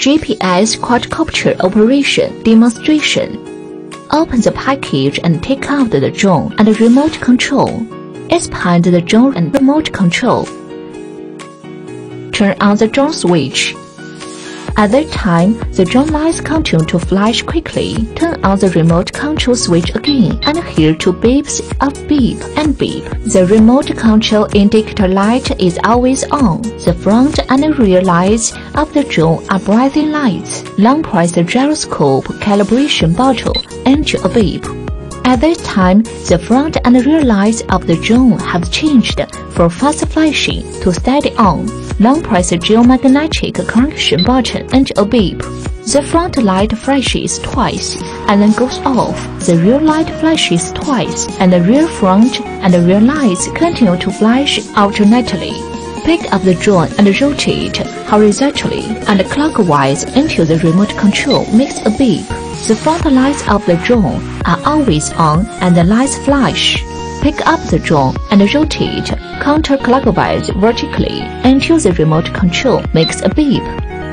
GPS Quadcopter operation demonstration. Open the package and take out the drone and remote control. Expand the drone and remote control. Turn on the drone switch. At that time, the drone lights continue to flash quickly. Turn on the remote control switch again and hear two beeps of beep and beep. The remote control indicator light is always on. The front and rear lights of the drone are breathing lights. Long press the gyroscope calibration button enter a beep. At that time, the front and rear lights of the drone have changed from fast flashing to steady on. Long press the geomagnetic correction button enter a beep. The front light flashes twice and then goes off. The rear light flashes twice and the rear front and rear lights continue to flash alternately. Pick up the drone and rotate horizontally and clockwise until the remote control makes a beep. The front lights of the drone are always on and the lights flash. Pick up the drone and rotate counterclockwise vertically until the remote control makes a beep.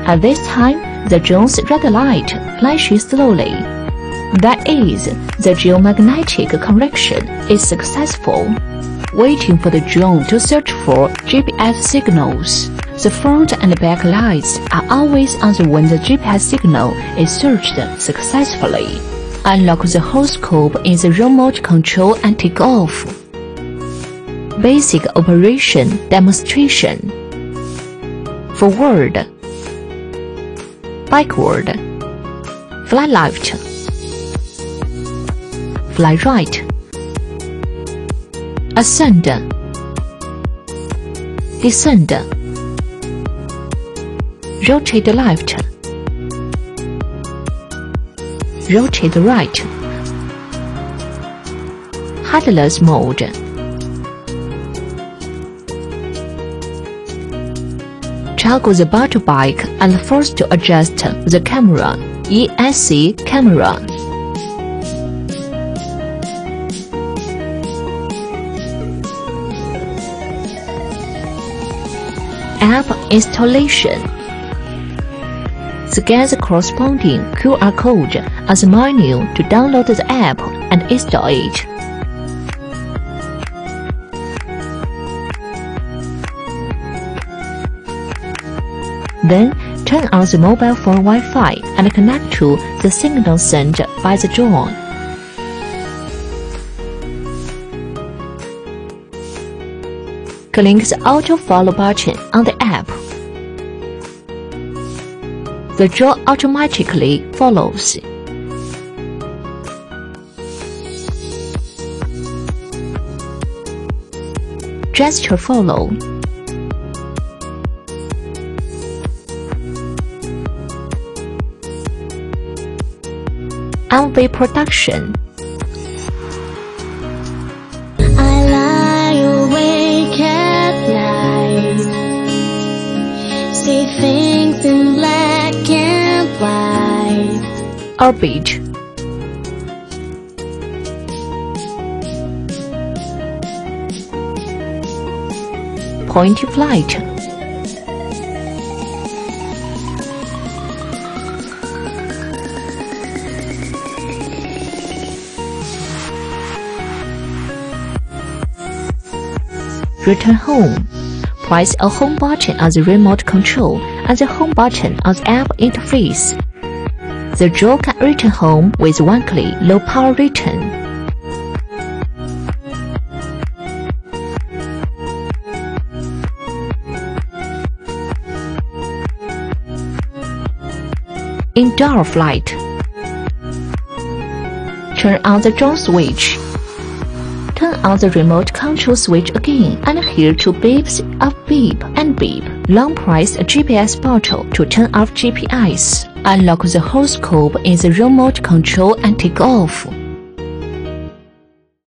At this time, the drone's red light flashes slowly. That is, the geomagnetic correction is successful. Waiting for the drone to search for GPS signals. The front and back lights are always on when the GPS signal is searched successfully. Unlock the whole scope in the remote control and take off. Basic operation demonstration. Forward, backward, fly left, fly right, ascend, descend, rotate left, rotate right, headless mode. Toggle the bottle back and force to adjust the camera, ESC camera. App installation. Scan the corresponding QR code as a menu to download the app and install it. Then, turn on the mobile phone Wi-Fi and connect to the signal sent by the drone. Click the Auto Follow button on the app. The drone automatically follows. Gesture follow. MV production. I lie awake at night, see things in black and white. Orbit. Point to flight. Return home. Press a home button on the remote control and the home button on the app interface. The drone can return home with one-click low-power return. Indoor flight. Turn on the drone switch. Turn on the remote control switch again and hear two beeps of beep and beep. Long press a GPS button to turn off GPS. Unlock the whole scope in the remote control and take off.